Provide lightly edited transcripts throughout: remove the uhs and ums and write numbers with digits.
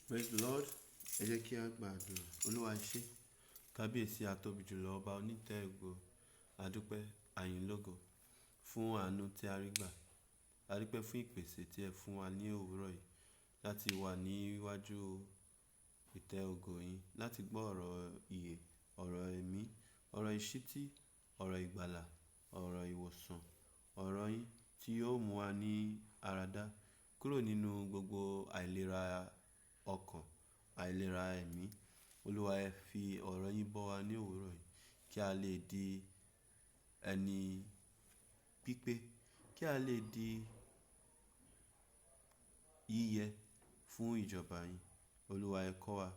Praise the Lord. Ẹ jẹ́ kí a gbàdúrà. Olúwa ṣé, kábíyèsí àtóbi jùlọ ọba onítẹ̀ ògo, adúpẹ́ àyìnlógo fún àánú tí a rí gbà. A dúpẹ́ fún ìpèsè tí ẹ fún wa ní òwúrọ̀ yìí láti wà níwájú ìtẹ́ ògo yín, láti gbọ́ ọ̀rọ̀ ìyè, ọ̀rọ̀ ẹ̀mí, ọ̀rọ̀ ìṣítí, ọ̀rọ̀ ìgbàlà, ọ̀rọ̀ ìwòsàn, ọ̀rọ̀ yín tí yóò mú wa ní àràdá kúrò nínú gbogbo àìlera ọkàn, àìlera ẹ̀mí. Olúwa ẹ fi ọ̀rọ̀ yín bọ́ wa ní òwúrọ̀ yìí kí a lè di ẹni pípé, kí a lè di yíyẹ fún ìjọba yín. Olúwa ẹ kọ́ wa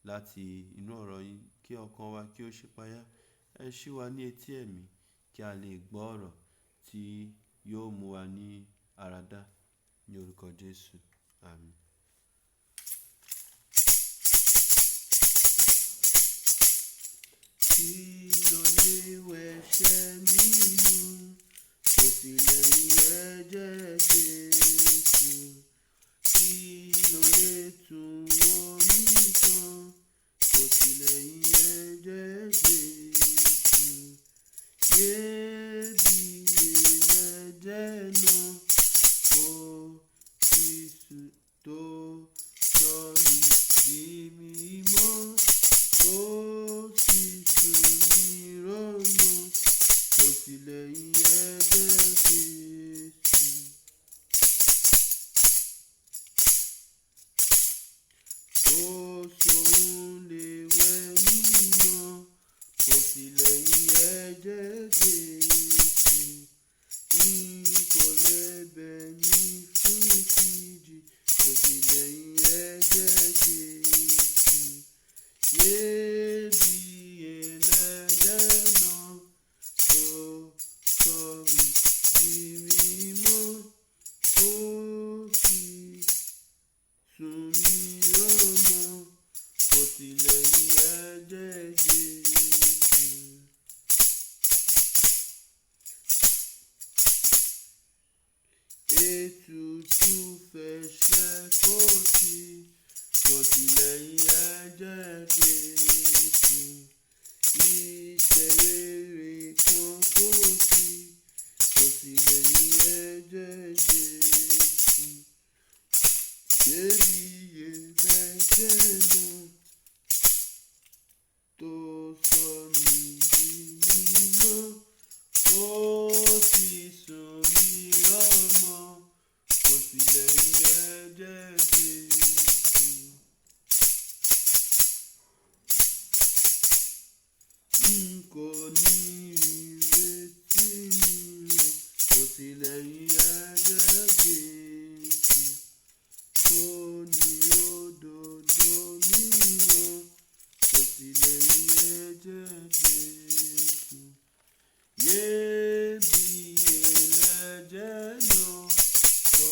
láti inú ọ̀rọ̀ yín kí ọkàn wa kí ó ṣípayá. Ẹ ṣí wa ní etí ẹ̀mí kí a lè gbọ́ ọ̀rọ̀ tí yóò mú wa ní àràdá ní orúkọ Jésù. Àmín. Kí ló lè wẹ̀ṣẹ̀ mi nù? Kò sí lẹ́yìn ẹ̀jẹ̀ Jésù. Kí ló lè tún wọ́n mí sàn? Kò sí lẹ́yìn ẹ̀jẹ̀ Jésù. Iyebíye lẹ̀jẹ̀ náà, kò sí tó sọ mí di mímọ́. Kò sí sùn mí rọ́mọ, kò sí lẹ́yìn ẹ̀jẹ̀ Jésù. Ó sóhun lè wẹ̀ mí mọ́, kò sí lẹ́yìn ẹ̀jẹ̀ Jésù. Kò lè bẹ̀ mí fún ìjì, kò sí lẹ́yìn ẹ̀jẹ̀ Jésù. Iyebíye lẹ̀jẹ̀ náà, tó sọ mí di mímọ́. Kò sí sùn mí rọ́mọ, kò sí lẹ́yìn ẹ̀jẹ̀ Jésù. Ètùtù fẹ̀ṣẹ̀ kò sí lẹ́yìn ẹ̀jẹ̀ Jésù. Iṣẹ́ rere kan kò sí lẹ́yìn ẹ̀jẹ̀ Jésù. Iyebíye lẹ̀jẹ̀ náà, tó sọ mí di mímọ́. Kò sí sùn mí rọ́mọ, kò sí lẹ́yìn ẹ̀jẹ̀ Jésù. N kò ní ìrètí mìíràn, kò sí lẹ́yìn ẹ̀jẹ̀ Jésù. Kò ní òdodo mìíràn, kò sí lẹ́yìn ẹ̀jẹ̀ Jésù. Iyebíye lẹ̀jẹ̀ náà, tó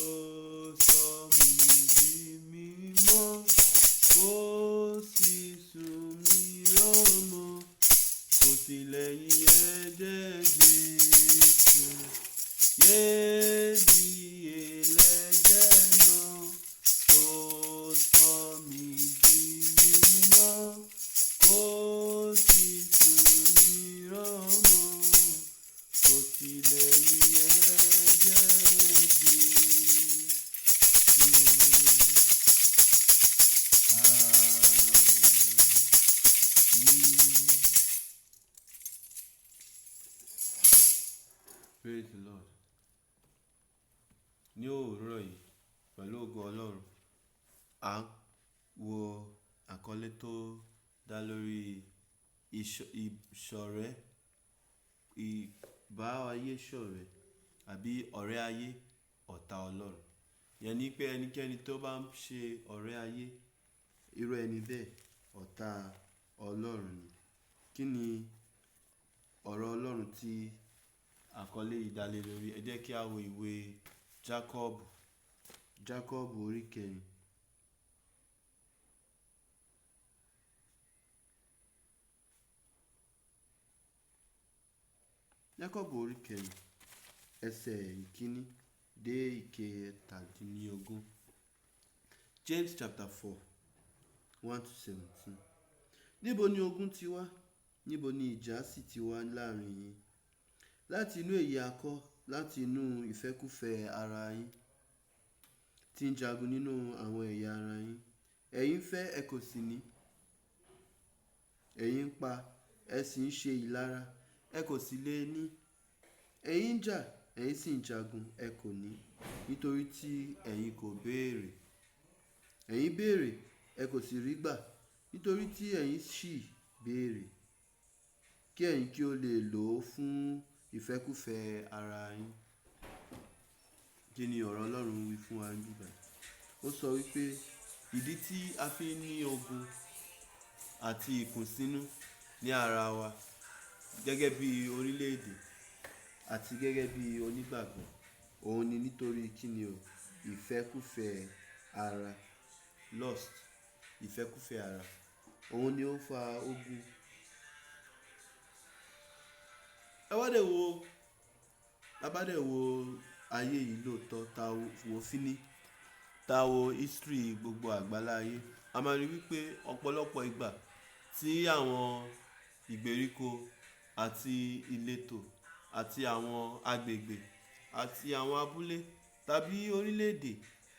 sọ mí di mímọ́. Kò sí sùn mí rọ́mọ, kò sí lẹ́yìn ẹ̀jẹ̀ Jésù. Iyebíye lẹ̀jẹ̀ náà, tó sọ mí di mímọ́. Kò sí sùn mí rọ́mọ, kò sí lẹ́yìn ẹ̀jẹ̀ Jésù. Praise the Lord. Ní òwúrọ̀ yìí, pẹ̀lú ògo Ọlọ́run, à ń wo àkọlé tó dá lórí ìṣọ̀rẹ́, ìbá ayé ṣọ̀rẹ́ àbí ọ̀rẹ́ ayé, ọ̀tá Ọlọ́run. Ìyẹn ni pé ẹnikẹ́ni tó bá ń ṣe ọ̀rẹ́ ayé, irú ẹni bẹ́ẹ̀ ọ̀tá Ọlọ́run ni. Kí ni ọ̀rọ̀ Ọlọ́run tí àkọlé yìí dá lé lórí? Ẹ jẹ́ kí a wo ìwé Jákọ́bù orí kẹrin. Jákọ́bù orí kẹrin, ẹsẹ̀ ìkíní dé ìkẹtàdínlógún. James chapter 4 1-17. Níbo ni ogun ti wá? Níbo ni ìjà sì ti wá láàrin yín? Láti inú èyí akọ́, láti inú ìfẹ́kúfẹ̀ẹ́ ara yín tí ń jagun nínú àwọn ẹ̀yà ara yín. Ẹ̀yin fẹ́, ẹ kò sì ní. Ẹ̀yin ń pa, ẹ sì ń ṣe ìlara, ẹ kò sì lè ní. Ẹ̀yin ń jà, ẹ̀yin sì ń jagun, ẹ kò ní, nítorí tí ẹ̀yin kò béèrè. Ẹ̀yin béèrè, ẹ kò sì rí gbà, nítorí tí ẹ̀yin ṣì béèrè, kí ẹ̀yin kí ó lè lò ó fún ìfẹ́kúfẹ̀ẹ́ ara yín. Kí ni ọ̀rọ̀ Ọlọ́run wí fún wa níbẹ̀? Ó sọ wípé ìdí tí a fi ń ní ogun àti ìkùnsínú ní ara wa gẹ́gẹ́ bí orílẹ̀-èdè àti gẹ́gẹ́ bí onígbàgbọ́, òun ni nítorí kíni o? Ìfẹ́kúfẹ̀ẹ́ ara, lust, ìfẹ́kúfẹ̀ẹ́ ara. Òun ni ó fa ogun. Tabádẹ̀ wo ayé yìí lóòótọ́, ta wo history gbogbo àgbáláyé, a máa rí wípé ọ̀pọ̀lọpọ̀ ìgbà tí àwọn ìgbèríko àti ìletò àti àwọn agbègbè àti àwọn abúlé tàbí orílẹ̀-èdè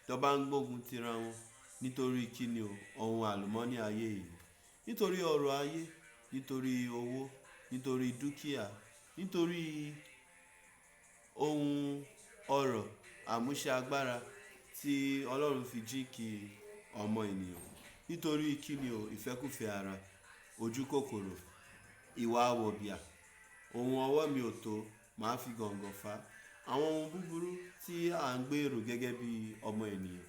tó bá ń gbógun tira wọn nítorí kíni o? Ohun àlùmọ́nì ayé yìí. Nítorí ọrọ̀ ayé, nítorí owó, nítorí dúkìá, nítorí ohun ọrọ̀ àmúṣe agbára tí Ọlọ́run fi jíǹkí ọmọ ènìyàn. Nítorí kíni o? Ìfẹ́kúfẹ̀ẹ́ ara, ojú kòkòrò, ìwà wọ̀bìà, ohun ọwọ́ mi ò tó, màá fi gọ̀ǹgọ̀ fà. Àwọn ohun búburú tí à ń gbèrò gẹ́gẹ́ bí ọmọ ènìyàn,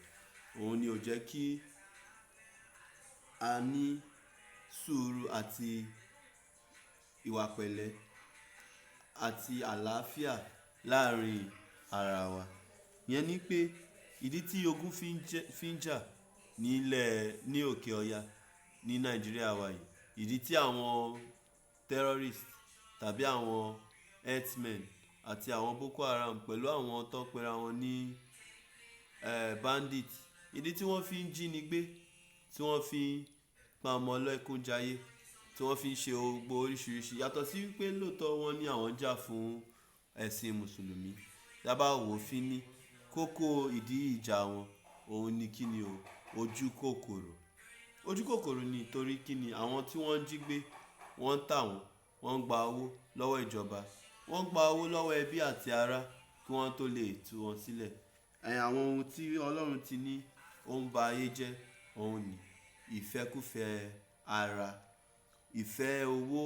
òun ni ò jẹ́ kí a ní sùúrù àti ìwà pẹ̀lẹ́ àti àlàáfíà láàrin ara wa. Ìyẹn ni pé ìdí tí ogun fi ń jà ní òkè ọya ní Nàìjíríà wa yìí, ìdí tí àwọn terrorist tàbí àwọn herdsmen àti àwọn Boko Haram pẹ̀lú àwọn tó pera wọn ní bandit, ìdí tí wọ́n fi ń jínigbé, tí wọ́n fi ń pa ọmọ ọlọ́kùnjayé, tí wọ́n fi ń ṣe gbogbo oríṣiríṣi, yàtọ̀ sí wípé lóòótọ́ wọ́n ní àwọn jà fún ẹ̀sìn mùsùlùmí. Tábá wò fíní, kókó ìdí ìjà wọn, òun ni kíni o? Ojú kòkòrò. Ojú kòkòrò ni torí kíni àwọn tí wọ́n jí gbé, wọ́n tà wọ́n, wọ́n gba owó lọ́wọ́ ìjọba, wọ́n gba owó lọ́wọ́ ẹbí àti ará kí wọ́n tó lè tú wọn sílẹ̀. Àwọn ohun tí Ọlọ́run ti ní ó ń ba ayé jẹ́, òun ni ìfẹ́kúfẹ̀ẹ́ ara, ìfẹ́ owó,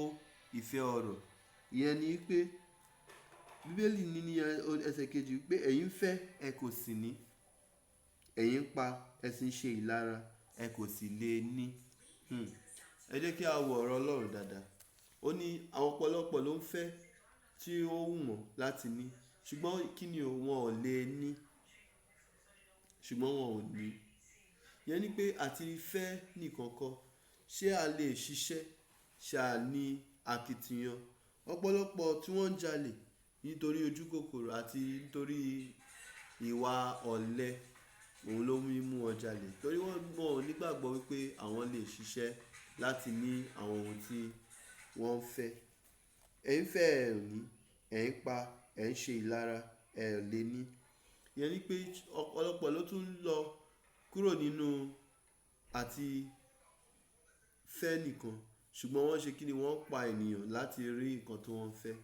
ìfẹ́ ọrọ̀. Ìyẹn ni pé Bíbélì ní ní ẹsẹ̀ kejì wípé ẹ̀yin fẹ́, ẹ kò sì ní. Ẹ̀yin ń pa, ẹ sì ń ṣe ìlara, ẹ kò sì lè ní. Ẹ jẹ́ kí a wo ọ̀rọ̀ Ọlọ́run dáadáa. Ó ní àwọn ọ̀pọ̀lọpọ̀ ló ń fẹ́ tí ó wù wọ́n láti ní, ṣùgbọ́n kíni o? Wọn ò lè ní. Ṣùgbọ́n wọn ò ní. Ìyẹn ni pé àti fẹ́ nìkan kọ́, ṣé a lè ṣiṣẹ́, ṣé a ní akitiyan? Ọ̀pọ̀lọpọ̀ tí wọ́n ń jalè nítorí ojú kòkòrò àti nítorí ìwà ọ̀lẹ, òun ló mú wọn jalè. Torí wọ́n ò nígbàgbọ́ wípé àwọn lè ṣiṣẹ́ láti ní àwọn ohun tí wọ́n fẹ́. Ẹ̀yin fẹ́, ẹ ò ní. Ẹ̀ ń pa, ẹ̀ ń ṣe ìlara, ẹ ò lè ní. Ìyẹn ni pé ọ̀pọ̀lọpọ̀ ló tún lọ kúrò nínú àti fẹ́ nìkan, ṣùgbọ́n wọ́n ṣe kíni? Wọ́n pa ènìyàn láti rí nǹkan tí wọ́n fẹ́.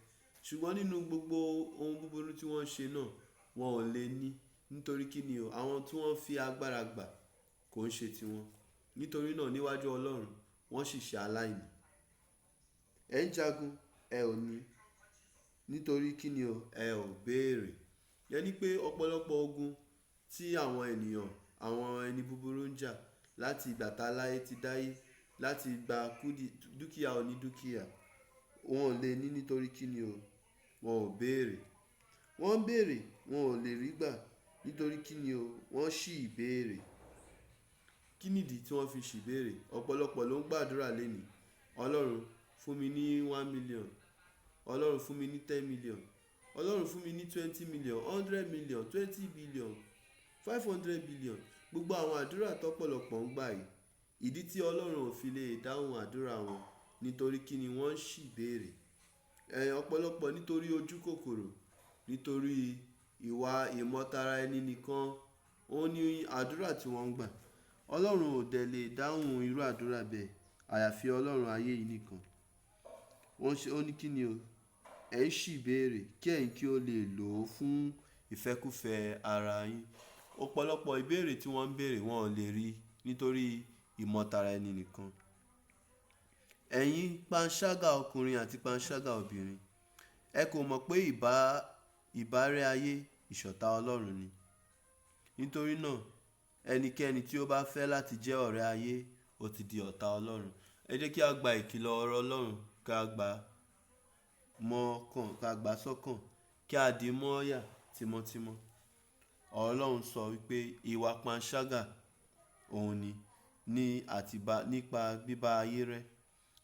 Ṣùgbọ́n nínú gbogbo ohun búburú tí wọ́n ṣe náà, wọn ò lè ní. Nítorí kíni o? Àwọn tí wọ́n fi agbára gbà kò ń ṣe tiwọn. Nítorí náà níwájú Ọlọ́run, wọ́n sì ṣe aláìní. Ẹ ń jagun, ẹ ò ní. Nítorí kíni o? Ẹ ò béèrè. Ìyẹn ni pé ọ̀pọ̀lọpọ̀ ogun tí àwọn ènìyàn, àwọn ẹni búburú ń jà láti ìgbà tá láyé ti dáyé, láti gba dúkìá onídúkìá, wọn ò lè ní. Nítorí kíni o? Wọn ò béèrè. Wọ́n ń béèrè, wọn ò lè rí gbà. Nítorí kíni o? Wọ́n ṣì béèrè. Kí nìdí tí wọ́n fi ṣì béèrè? Ọ̀pọ̀lọpọ̀ ló ń gbàdúrà lénìí. Ọlọ́run fún mi ní 1 million. Ọlọ́run fún mi ní 10 million. Ọlọ́run fún mi ní 20 million, 100 million, 20 billion, 500 billion. Gbogbo àwọn àdúrà tọ́pọ̀lọpọ̀ ń gbà yìí, ìdí tí ọlọ́run ò fi lè dáhùn àdúrà wọn nítorí kí ni wọ́n ń ṣì béèrè. Ọ̀pọ̀lọpọ̀ nítorí ojú kòkòrò, nítorí ìwà ìmọ̀tara ẹni nìkan, ó ní àdúrà tí wọ́n ń gbà. Ọlọ́run ò dẹ̀ lè dáhùn irú àdúrà bẹ́ẹ̀ àyàfi ọlọ́run ayé yìí nìkan. Ó ní kí ni o, ẹ ń ṣì béèrè kí ẹ̀yin kí ó lè lò ó fún ìfẹ́kúfẹ̀ẹ́ ara yín. Ọ̀pọ̀lọpọ̀ ìbéèrè tí wọ́n ń béèrè wọn ò lè rí nítorí ìmọ̀tara ẹni nìkan. Ẹ̀yin panṣágà ọkùnrin àti panṣágà obìnrin, ẹ kò mọ̀ pé ìbárẹ́ ayé ìṣọ̀tá Ọlọ́run ni. Nítorí náà, ẹnikẹ́ni tí ó bá fẹ́ láti jẹ́ ọ̀rẹ́ ayé, ó ti di ọ̀tá Ọlọ́run. Ẹ jẹ́ kí a gba ìkìlọ̀ ọ̀rọ̀ Ọlọ́run ká gbà sọ́kàn, kí a dì mọ́ àyà tímọ́tímọ́. Ọlọ́run sọ wípé ìwà panṣágà òun nípa bíbá ayé rẹ́.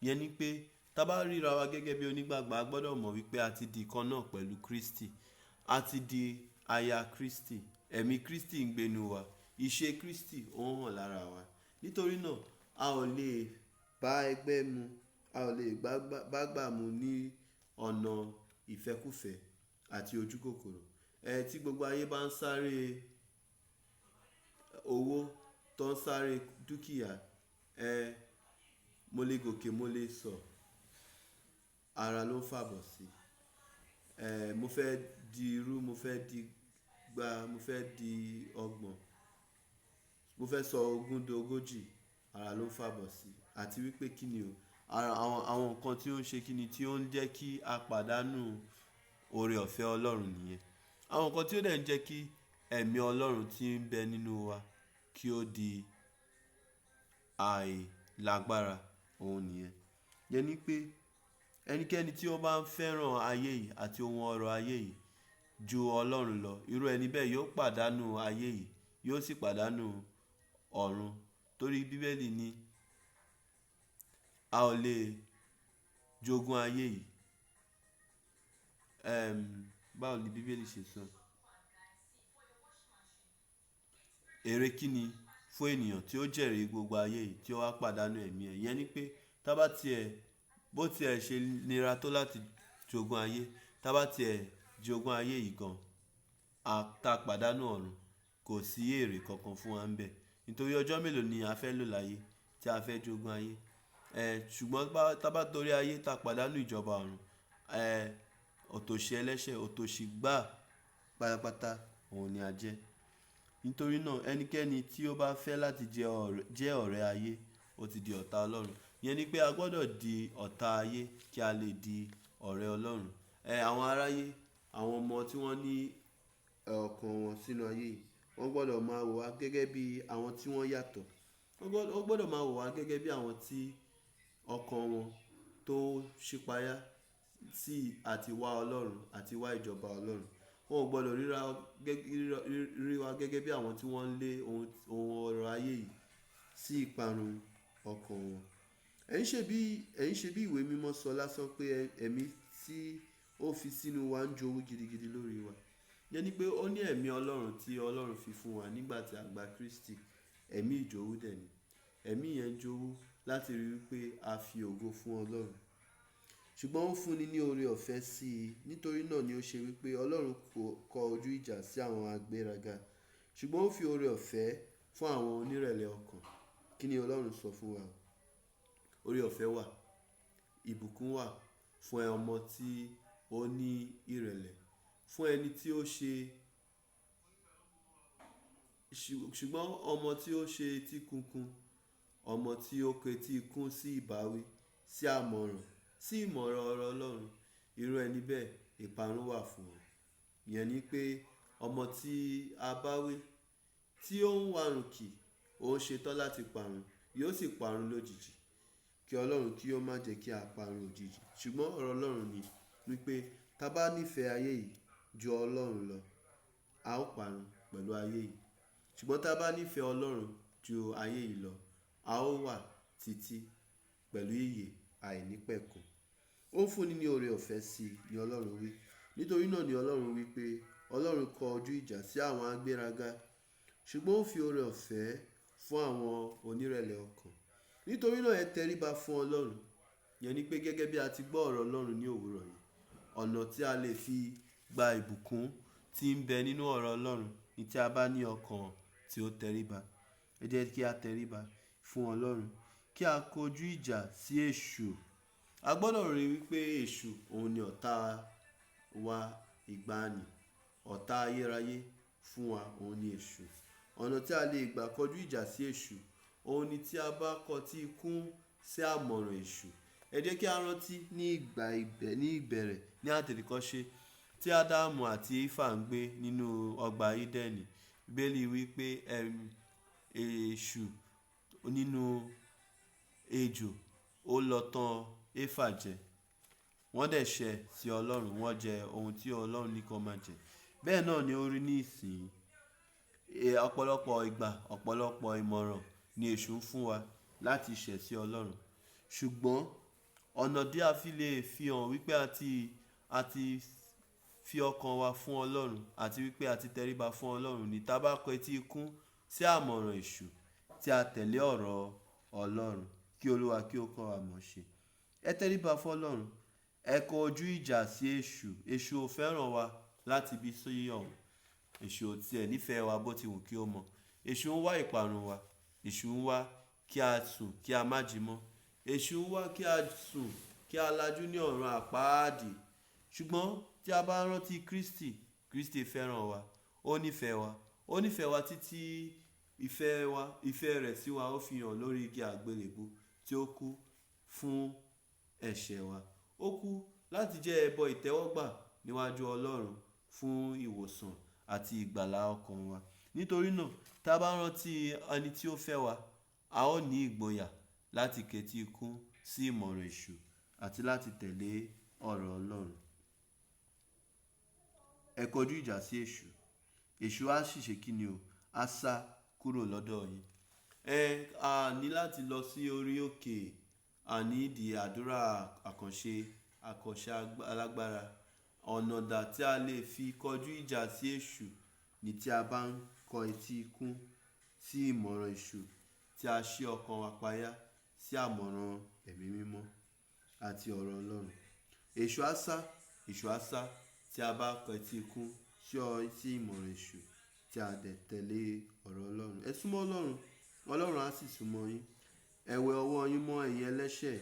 Yẹn ni pé tá bá ríra wa gẹ́gẹ́ bí onígbàgbọ́, a gbọ́dọ̀ mọ̀ wípé a ti di kan náà pẹ̀lú Kristi. A ti di aya Kristi. Ẹ̀mí Kristi ń gbénu wa. Ìṣe Kristi ó ń hàn lára wa. Nítorí náà, a ò lè bá ẹgbẹ́ mu, a ò lè bágbà mu ní ọ̀nà ìfẹ́kúfẹ̀ẹ́ àti ojú kòkòrò. Tí gbogbo ayé bá ń sáré owó, tó ń sáré dúkìá, mo lè gòkè, mo lè sọ, ara ló ń fàbọ̀ sí. Mo fẹ́ di irú, mo fẹ́ di gbá, mo fẹ́ di ọgbọ̀n, mo fẹ́ sọ ogún di ogójì, ara ló ń fàbọ̀ sí. Àti wípé kí ni o, àwọn nǹkan tí ó ń ṣe kí ni, tí ó ń jẹ́ kí a pàdánù oore ọ̀fẹ́ Ọlọ́run nìyẹn. Àwọn nǹkan tí ó dẹ̀ ń jẹ́ kí ẹ̀mí Ọlọ́run tí ń bẹ nínú wa kí ó di àìlágbára òun nìyẹn. Yẹn ni pé ẹnikẹ́ni tí ó bá ń fẹ́ràn ayé yìí àti ohun ọrọ̀ ayé yìí ju Ọlọ́run lọ, irú ẹni bẹ́ẹ̀ yóò pàdánù ayé yìí, yóò sì pàdánù ọ̀run. Torí Bíbélì ní a ò lè jogún ayé yìí. Báwo ni Bíbélì ṣe sọ? Èrè kí ni fún ènìyàn tí ó jèrè gbogbo ayé yìí tí ó wá pàdánù ẹ̀mí ẹ̀? Yẹn ni pé bó tiẹ̀ ṣe nira tó láti jogún ayé, tá bá tiẹ̀ jogún ayé yìí gan, tá pàdánù ọ̀run, kò sí èrè kankan fún wa ńbẹ̀. Nítorí ọjọ́ mélòó ni a fẹ́ lò láyé tí a fẹ́ jogún ayé? Ṣùgbọ́n tá bá torí ayé tá pàdánù ìjọba ọ̀run, òtòṣì ẹlẹ́ṣẹ̀, òtòṣì gbà pátápátá òun ni a jẹ́. Nítorí náà, ẹnikẹ́ni tí ó bá fẹ́ láti jẹ́ ọ̀rẹ́ ayé, ó ti di ọ̀tá Ọlọ́run. Yẹn ni pé a gbọ́dọ̀ di ọ̀tá ayé kí a lè di ọ̀rẹ́ Ọlọ́run. Àwọn aráyé, àwọn ọmọ tí wọ́n ní ọkàn wọn sínú ayé yìí, wọ́n gbọ́dọ̀ máa wò wá gẹ́gẹ́ bí àwọn tí wọ́n yàtọ̀. Wọ́n gbọ́dọ̀ máa wò wá gẹ́gẹ́ bí àwọn tí ọkàn wọn tó ṣípayá sí àti wá Ọlọ́run àti wá ìjọba Ọlọ́run. Wọn ò gbọ́dọ̀ rí wa gẹ́gẹ́ bí àwọn tí wọ́n ń lé ohun ọrọ̀ ayé yìí sí ìparun ọkàn wọn. Ẹ̀yin ṣe bí ìwé mímọ́ sọ lásán pé ẹ̀mí tí ó fi sínú wa ń jowú gidigidi lórí wa. Yẹn ni pé ó ní ẹ̀mí Ọlọ́run tí Ọlọ́run fi fún wa nígbà tí a gba Kristi. Ẹ̀mí ìjowú dẹ̀ ni. Ẹ̀mí yẹn jowú láti rí wípé a fi ògo fún Ọlọ́run. Ṣùgbọ́n ó fúnni ní oore ọ̀fẹ́ sí i. Nítorí náà ni ó ṣe wípé Ọlọ́run kọ ojú ìjà sí àwọn agbéraga. Ṣùgbọ́n ó fi oore ọ̀fẹ́ fún àwọn onírẹ̀lẹ̀ ọkàn. Kí ni Ọlọ́run sọ fún wa? Oore ọ̀fẹ́ wà, ìbùkún wà fún ọmọ tí ó ní ìrẹ̀lẹ̀, fún ẹni tí ó ṣe, ṣùgbọ́n ọmọ tí ó ṣe etí kunkun, ọmọ tí ó ketí ikún sí ìbáwí, sí àmọ̀ràn, sí ìmọ̀ràn ọ̀rọ̀ Ọlọ́run, irú ẹni bẹ́ẹ̀ ìparun wà fún wọn. Yẹn ni pé ọmọ tí a bá wí, tí ó ń warùn kì, ó ń ṣetán láti parun, yóò sì parun lójijì. Kí Ọlọ́run kí ó má jẹ́ kí a parun òjijì. Ṣùgbọ́n ọ̀rọ̀ Ọlọ́run ni wípé tá bá nífẹ̀ẹ́ ayé yìí ju Ọlọ́run lọ, a ó parun pẹ̀lú ayé yìí. Ṣùgbọ́n tá bá nífẹ̀ẹ́ Ọlọ́run ju ayé yìí lọ, a ó wà títí pẹ̀lú ìyè àìnípẹ̀kun. Ó ń fúnni ní oore ọ̀fẹ́ sí i ni Ọlọ́run wí. Nítorí náà ni Ọlọ́run wí pé Ọlọ́run kọ ojú ìjà sí àwọn agbéraga, ṣùgbọ́n ó fi oore ọ̀fẹ́ fún àwọn onírẹ̀lẹ̀ ọkàn. Nítorí náà ẹ tẹríba fún Ọlọ́run. Ìyẹn ni pé gẹ́gẹ́ bí a ti gbọ́ ọ̀rọ̀ Ọlọ́run ní òwúrọ̀ yìí, ọ̀nà tí a lè fi gba ìbùkún tí ń bẹ nínú ọ̀rọ̀ Ọlọ́run ni tí a bá ní ọkàn tí ó tẹríba. Ẹ jẹ́ kí a tẹríba fún Ọlọ́run, kí a kojú ìjà sí èṣù. A gbọ́dọ̀ rí wípé èṣù òun ni ọ̀tá wa ìgbàanì, ọ̀tá ayérayé fún wa òun ni èṣù. Ọ̀nà tí a lè gbà kọjú ìjà sí èṣù òun ni tí a bá kọtí ikún sí àmọ̀ràn èṣù. Ẹ jẹ́ kí a rántí ní ìbẹ̀rẹ̀ ní àtètèkọ́ṣe tí Ádámù àti Éfà ń gbé nínú ọgbà Édẹ́nì. Bíbélì wípé èṣù nínú ejò ó lọ tàn Éfà jẹ. Wọ́n dẹ̀ ṣẹ̀ sí Ọlọ́run, wọ́n jẹ ohun tí Ọlọ́run ní kó má jẹ. Bẹ́ẹ̀ náà ni ó rí ní ìsìn. Ọ̀pọ̀lọpọ̀ ìgbà, ọ̀pọ̀lọpọ̀ ìmọ̀ràn ni èṣù ń fún wa láti ṣẹ̀ sí Ọlọ́run. Ṣùgbọ́n ọ̀nà tí a fi lè fi hàn wípé a ti fi ọkàn wa fún Ọlọ́run àti wípé a ti tẹríba fún Ọlọ́run ni tá bá kọtí ikún sí àmọ̀ràn èṣù tí a tẹ̀lé ọ̀rọ̀ Ọlọ́run. Kí Olúwa kí ó kọ́ wa mọ̀ ṣe. Ẹ tẹríba fún Ọlọ́run. Ẹ kọjú ìjà sí èṣù. Èṣù ò fẹ́ràn wa láti bí sí ọ̀hún. Èṣù ò tiẹ̀ nífẹ̀ẹ́ wa bó ti wù kí ó mọ̀. Èṣù ń wá ìparun wa. Èṣù ń wá kí a sùn kí a má jí mọ́. Èṣù ń wá kí a sùn kí a lajú ní ọ̀run àpáàdì. Ṣùgbọ́n tí a bá rántí Kristi, Kristi fẹ́ràn wa. Ó nífẹ̀ẹ́ wa. Ó nífẹ̀ẹ́ wa títí ìfẹ́ rẹ̀ sí wa ó fi hàn lórí igi àgbélébùú tí ó kú fún ẹ̀ṣẹ̀ wa. Ó kú láti jẹ́ ẹbọ ìtẹ́wọ́gbà níwájú Ọlọ́run fún ìwòsàn àti ìgbàlà ọkàn wa. Nítorí náà, tá bá rántí ẹni tí ó fẹ́ wa, a ó ní ìgboyà láti kẹtí ikún sí ìmọ̀ràn èṣù àti láti tẹ̀lé ọ̀rọ̀ Ọlọ́run. Ẹ kọjú ìjà sí èṣù. Èṣù á sì ṣe kíni o? Á sá kúrò lọ́dọ̀ yín. A ní láti lọ sí orí òkè. A ní ìdí àdúrà àkànṣe alágbára. Ọ̀nà dà tí a lè fi kọjú ìjà sí èṣù ni tí a bá ń kọ etí ikún sí ìmọ̀ràn èṣù, tí a ṣí ọkàn wa payá sí àmọ̀ràn ẹ̀mí mímọ́ àti ọ̀rọ̀ Ọlọ́run. Èṣù á sá tí a bá kọ etí ikún sí ìmọ̀ràn èṣù tí a dẹ̀ tẹ̀lé ọ̀rọ̀ Ọlọ́run. Ẹ súnmọ́ Ọlọ́run, Ọlọ́run á sì súnmọ́ yín. Ẹ wẹ ọwọ́ yín mọ́ ẹ̀yin ẹlẹ́ṣẹ̀.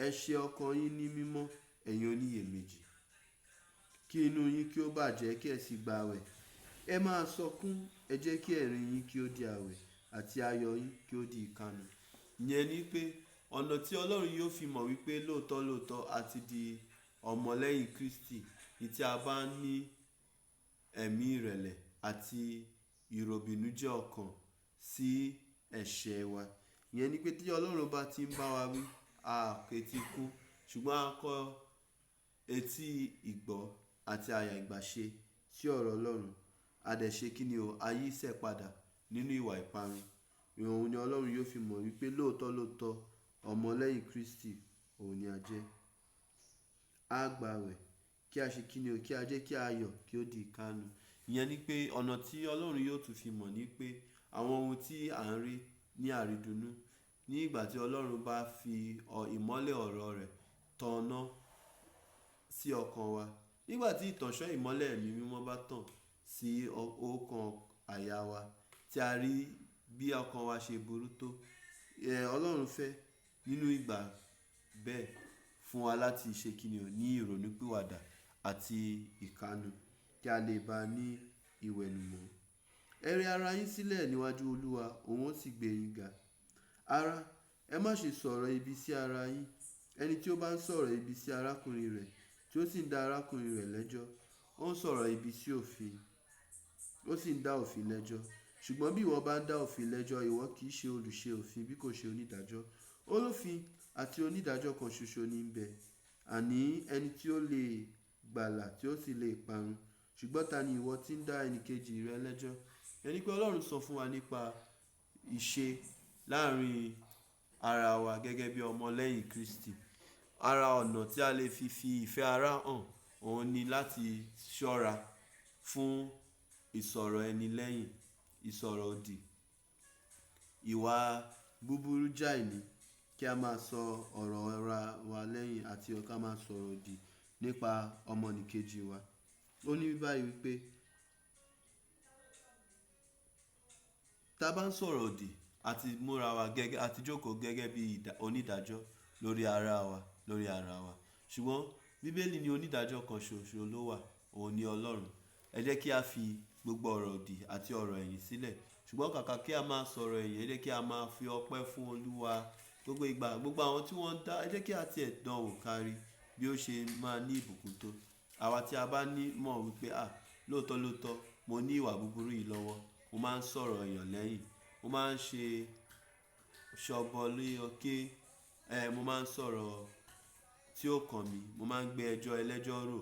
Ẹ ṣe ọkàn yín ní mímọ́ ẹ̀yin oníyèméjì. Kí inú yín kí ó bàjẹ́ kí ẹ sì gba àwẹ̀. Ẹ máa sọkún, ẹ jẹ́ kí ẹ̀rín yín kí ó di àwẹ̀ àti ayọ̀ yín kí ó di ìkànnì. Ìyẹn ni pé ọ̀nà tí Ọlọ́run yóò fi mọ̀ wípé lóòótọ́ a ti di ọmọlẹ́yìn Kristi ni tí a bá ní ẹ̀mí ìrẹ̀lẹ̀ àti ìròbìnújẹ́ ọkàn sí ẹ̀ṣẹ̀ wa. Ìyẹn ni pé tí Ọlọ́run bá ti ń bá wa wí, a kẹtí ikún, ṣùgbọ́n a kọ etí ìgbọ́ àti àyà ìgbàṣe sí ọ̀rọ̀ Ọlọ́run. A dẹ̀ ṣe kíni o? A yí sẹ̀ padà nínú ìwà ìparun. Òun ni Ọlọ́run yóò fi mọ̀ wípé lóòótọ́ ọmọlẹ́yìn Kristi òun ni a jẹ́. A gba àwẹ̀ kí a ṣe kíni o? Kí a jẹ́ kí ayọ̀ kí ó di ìkànnì. Ìyẹn ni pé ọ̀nà tí Ọlọ́run yóò tún fi mọ̀ ni pé àwọn ohun tí à ń rí ní àrídùnnú ní ìgbà tí Ọlọ́run bá fi ìmọ́lẹ̀ ọ̀rọ̀ rẹ̀ tọ̀nà sí ọkàn wa. Nígbà tí ìtànṣán ìmọ́lẹ̀ ẹ̀mí mímọ́ bá tàn sí ọkàn àyà wa tí a rí bí ọkàn wa ṣe burú tó, Ọlọ́run fẹ́ nínú ìgbà bẹ́ẹ̀ fún wa láti ṣe kíni o? Ní ìrònúpìwàdà àti ìkánu kí a lè bá ní ìwẹ̀nùmọ́. Ẹ rẹ ara yín sílẹ̀ níwájú Olúwa, òun ó sì gbé yín ga. Ará, ẹ má ṣe sọ̀rọ̀ ibi sí ara yín. Ẹni tí ó bá ń sọ̀rọ̀ ibi sí arákùnrin rẹ̀ tí ó sì ń dá arákùnrin rẹ̀ lẹ́jọ́, ó ń sọ̀rọ̀ ibi sí òfin, ó sì ń dá òfin lẹ́jọ́. Ṣùgbọ́n bí ìwọ bá ń dá òfin lẹ́jọ́, ìwọ kì í ṣe olùṣe òfin bí kò ṣe onídàájọ́. Olófin àti onídàájọ́ kan ṣoṣo ní ń bẹ, àní ẹni tí ó lè gbàlà tí ó sì lè parun. Ṣùgbọ́n ta ni ìwọ tí ń dá ẹnìkejì rẹ lẹ́jọ́? Ẹni pé Ọlọ́run sọ fún wa nípa ìṣe láàrin ara wa gẹ́gẹ́ bí ọmọlẹ́yìn Kristi. Ara ọ̀nà tí a lè fi ìfẹ́ ara hàn òun ni láti ṣọ́ra fún ìsọ̀rọ̀ ẹni lẹ́yìn, ìsọ̀rọ̀ òdì, ìwà búburú jáì ní kí a máa sọ ọ̀rọ̀ ara wa lẹ́yìn àti ká máa sọ̀rọ̀ òdì nípa ọmọnìkejì wa. Ó ní báyìí wípé tá a bá ń sọ̀rọ̀ òdì àti múra wa gẹ́gẹ́ àti jókòó gẹ́gẹ́ bí onídàájọ́ lórí ara wa. Ṣùgbọ́n Bíbélì ní onídàájọ́ kan ṣoṣo ló wà, òun ni Ọlọ́run. Ẹ jẹ́ kí a fi gbogbo ọ̀rọ̀ òdì àti ọ̀rọ̀ ẹ̀yìn sílẹ̀. Ṣùgbọ́n kàkà kí a máa sọ̀rọ̀ ẹ̀yìn, ẹ jẹ́ kí a máa fi ọpẹ́ fún Olúwa gbogbo ìgbà. Gbogbo àwọn tí wọ́n dá, ẹ jẹ́ kí a tiẹ̀ dán wò kárí bí ó ṣe máa ní ìbùkún tó. Àwa tí a bá ní mọ̀ wípé lóòótọ́ mo ní ìwà búburú yìí lọ́wọ́, mo máa ń sọ̀rọ̀ èèyàn lẹ́yìn, mo máa ń ṣe ṣọ̀bọ̀lọ́kẹ́, mo máa ń sọ̀rọ̀ tí ó kàn mí, mo máa ń gbé ẹjọ́ ẹlẹ́jọ́ rò.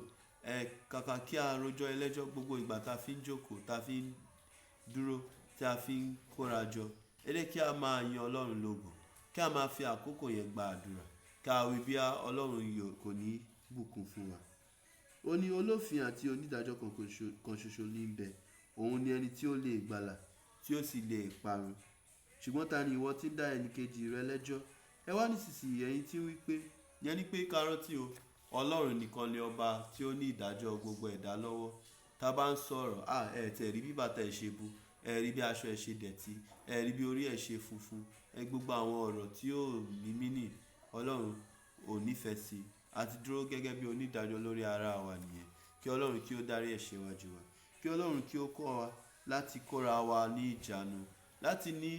Kàkà kí a rojọ́ ẹlẹ́jọ́ gbogbo ìgbà tá fi ń jókòó, tá fi ń dúró, tí a fi ń kóra jọ. Ẹ jẹ́ kí a máa yin Ọlọ́run lógo, kí a máa fi àkókò yẹn gba àdúrà, ká wí bí Ọlọ́run kò ní bùkún fún wa. Ó ní olófin àti onídàájọ́ kan ṣoṣo ní ń bẹ, òun ni ẹni tí ó lè gbàlà tí ó sì lè parun. Ṣùgbọ́n ta ni ìwọ tí ń dá ẹnìkejì rẹ lẹ́jọ́? Ẹ wá nísinsìnyí ẹ̀yin tí ń wí pé, yẹn ni pé ká rántí o, Ọlọ́run nìkan ni ọba tí ó ní ìdájọ́ gbogbo ẹ̀dá lọ́wọ́. Tá bá ń sọ̀rọ̀, tẹ̀ rí bí bàtà ẹ̀ ṣe bu, ẹ rí bí aṣọ ẹ̀ ṣe dẹ̀tí, ẹ rí bí orí ẹ̀ ṣe funfun, gbogbo àwọn ọ̀rọ̀ tí ó ní mínì, Ọlọ́run ò nífẹ̀ẹ́ sí. A ti dúró gẹ́gẹ́ bí onídàájọ́ lórí ara wa nìyẹn. Kí Ọlọ́run kí ó dárí ẹ̀ṣẹ̀ wa jì wá. Kí Ọlọ́run kí ó kọ́ wa láti kóra wa ní ìjánu, láti ní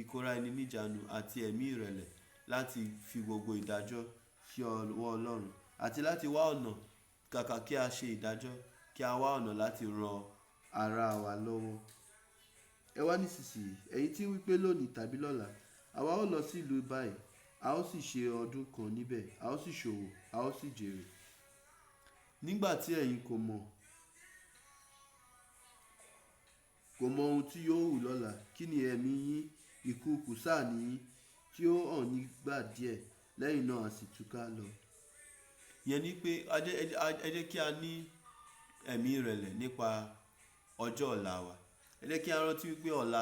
ìkóra ẹni ní ìjánu àti ẹ̀mí ìrẹ̀lẹ̀, láti fi gbogbo ìdájọ́ sí ọwọ́ Ọlọ́run àti láti wá ọ̀nà kàkà kí a ṣe ìdájọ́, kí a wá ọ̀nà láti ran ara wa lọ́wọ́. Ẹ wá nísinsìnyí ẹ̀yin tí ń wí pé lónìí tàbí lọ́la àwa ó lọ sí ìlú báyìí, a ó sì ṣe ọdún kan níbẹ̀, a ó sì ṣòwò, a ó sì jèrè. Nígbà tí ẹ̀yin kò mọ ohun tí yóò hù lọ́la, kí ni ẹ̀mí yín? Ìkùùkù sáà ni yín tí ó hàn nígbà díẹ̀, lẹ́yìn náà a sì túká lọ. Yẹn ni pé ẹ jẹ́ kí a ní ẹ̀mí ìrẹ̀lẹ̀ nípa ọjọ́ ọ̀la wa. Ẹ jẹ́ kí a rántí wípé ọ̀la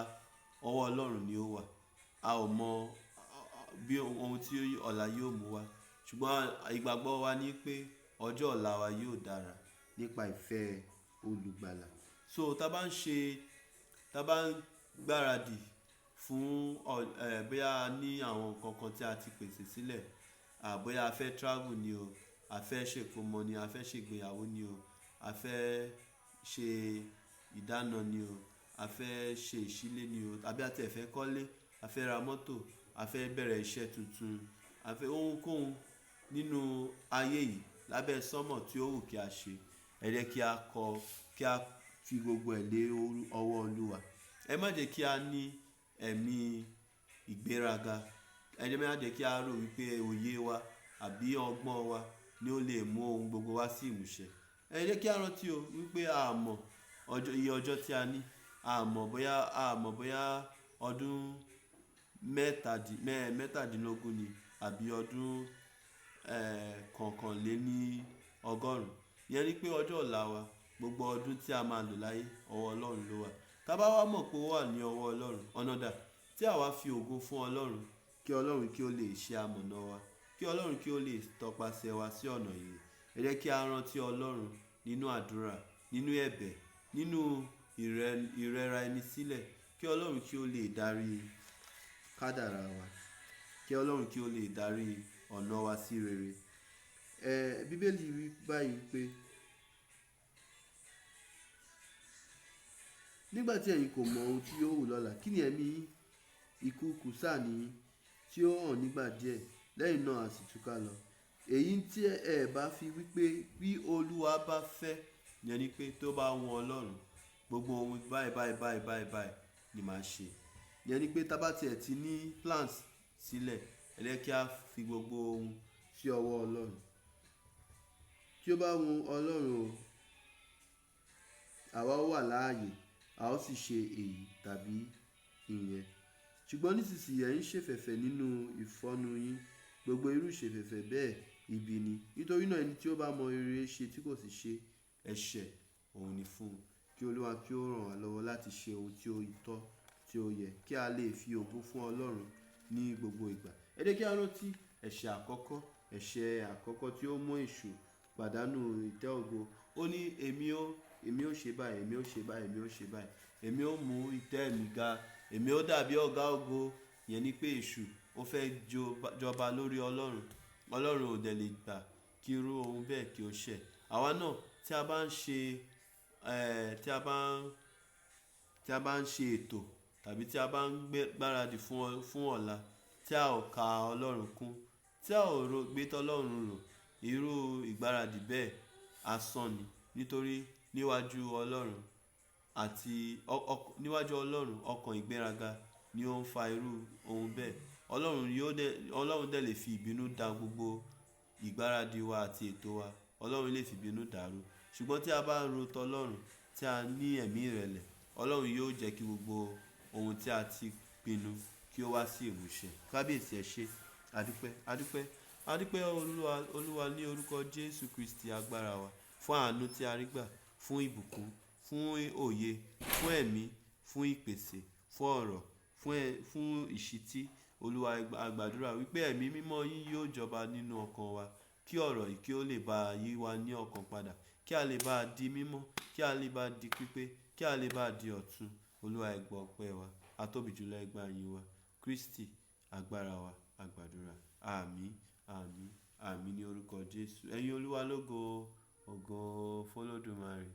ọwọ́ Ọlọ́run ni ó wà. A ò mọ bí ohun tí ọ̀la yóò mú wá, ṣùgbọ́n ìgbàgbọ́ wa ní pé ọjọ́ ọ̀la wa yóò dára nípa ìfẹ́ olùgbàlà. So tá bá ń gbáradì fún bóyá a ní àwọn nǹkan kan tí a ti pèsè sílẹ̀, bóyá a fẹ́ travel ni o, a fẹ́ ṣèkómọ ni, a fẹ́ ṣègbéyàwó ni o, a fẹ́ ṣe ìdáná ni o, a fẹ́ ṣe ìṣílé ni o, tàbí a tẹ̀ fẹ́ kọ́lé, a fẹ́ ra mọ́tò, a fẹ́ bẹ̀rẹ̀ iṣẹ́ tuntun, a fẹ́ ohunkóhun nínú ayé yìí lábẹ́ sánmọ̀ tí ó wù kí a ṣe. Ẹ jẹ́ kí a fi gbogbo ẹ̀ lé ọwọ́ Olúwa. Ẹ má jẹ́ kí a ní ẹ̀mí ìgbéraga. Ẹ má jẹ́ kí a rò wípé òye wa àbí ọgbọ́n wa ni ó lè mú ohun gbogbo wá sí ìmúṣẹ. Ẹ jẹ́ kí a rántí o wípé a mọ̀ iye ọjọ́ tí a ní, a mọ̀ bóyá ọdún mẹ́tàdínlógún ni àbí ọdún kọ̀ọ̀kanléní ọgọ́rùn. Yẹn ni pé ọjọ́ ọ̀la wa, gbogbo ọdún tí a máa lò láyé ọwọ́ Ọlọ́run ló wà. Tá bá wá mọ̀ pé ó wà ní ọwọ́ Ọlọ́run, ọ̀nà dà tí àwa fi ògo fún Ọlọ́run, kí Ọlọ́run kí ó lè ṣe amọ̀nà wa, kí Ọlọ́run kí ó lè tọpasẹ̀ wa sí ọ̀nà ìyè. Ẹ jẹ́ kí a rántí Ọlọ́run nínú àdúrà, nínú ẹ̀bẹ̀, nínú ìrẹra ẹni sílẹ̀, kí Ọlọ́run kí ó lè darí kádàrá wa, kí Ọlọ́run kí ó lè darí ọ̀nà wa sí rere. Bíbélì wí báyìí pé nígbà tí ẹ̀yin kò mọ ohun tí yóò hù lọ́la, kí ni ẹ̀mí yín? Ìkùùkù sáà ni yín tí ó hàn nígbà díẹ̀, lẹ́yìn náà a sì túká lọ. Èyí tí ẹ bá fi wípé bí Olúwa bá fẹ́, yẹn ni pé tó bá wọn Ọlọ́run, gbogbo ohun báyìí ni màá ṣe. Yẹn ni pé tá bá tiẹ̀ ti ní plans sílẹ̀, ẹ jẹ́ kí a fi gbogbo ohun sí ọwọ́ Ọlọ́run. Tí ó bá wọn Ọlọ́run o, àwa ó wà láàyè, a ó sì ṣe èyí tàbí ìyẹn. Ṣùgbọ́n nísinsìnyí ẹ̀yin ṣèfẹ̀fẹ̀ nínú ìfọ́nú yín, gbogbo irú ìṣèfẹ̀fẹ̀ bẹ́ẹ̀ ibi ni. Nítorí náà ẹni tí ó bá mọ rere ṣe tí kò sì ṣe, ẹ̀ṣẹ̀ òun ni fún un. Kí Olúwa kí ó ràn wá lọ́wọ́ láti ṣe ohun tí ó tọ́, tí ó yẹ, kí a lè fi ògo fún Ọlọ́run ní gbogbo ìgbà. Ẹ jẹ́ kí a rántí ẹ̀ṣẹ̀ àkọ́kọ́ tí ó mú èṣù pàdánù ìtẹ́ ògo. Ó ní èmi ó ṣe báyìí, èmi ó ṣe báyìí, èmi ó ṣe báyìí, èmi ó mú ìtẹ́ mi ga, èmi ó dàbí ọ̀gá ògo. Ìyẹn ni pé èṣù ó fẹ́ jọba lórí Ọlọ́run. Ọlọ́run ò dẹ̀ lè gbà kí irú ohun bẹ́ẹ̀ kí ó ṣẹ. Àwa náà tí a bá ń ṣe ètò tàbí tí a bá ń gbáradì fún ọ̀la, tí a ò ka Ọlọ́run kún, tí a ò gbé tọ́lọ́run rò, irú ìgbáradì bẹ́ẹ̀ asán ni. Nítorí níwájú Ọlọ́run ọkàn ìgbéraga ni ó ń fa irú ohun bẹ́ẹ̀. Ọlọ́run dẹ̀ lè fi ìbínú da gbogbo ìgbáradì wa àti ètò wa. Ọlọ́run lè fi ìbínú dàrú. Ṣùgbọ́n tí a bá ro tọ́lọ́run, tí a ní ẹ̀mí ìrẹ̀lẹ̀, Ọlọ́run yóò jẹ́ kí gbogbo ohun tí a ti pinnu kí ó wá sí ìmúṣẹ. Kábíyèsí ẹ ṣé, adúpẹ́ Olúwa ní orúkọ Jésù Kristi agbára wa, fún àánú tí a rí gbà, fún ìbùkún, fún òye, fún ẹ̀mí, fún ìpèsè, fún ọ̀rọ̀, fún ìṣítí. Olúwa, a gbàdúrà wípé ẹ̀mí mímọ́ yín yóò jọba nínú ọkàn wa, kí ọ̀rọ̀ yìí kí ó lè bá yí wa ní ọkàn padà, kí a lè bá di mímọ́, kí a lè bá di pípé, kí a lè bá di ọ̀tun. Olúwa, ẹ gbọ́ ọpẹ́ wa, a tóbi jùlọ ẹ gbà yín wa. Kristi agbára wa, a gbàdúrà. Àmín, àmín, àmín ní orúkọ Jésù. Ẹ̀yin Olúwa lógo, ògo f'Olódùmarè.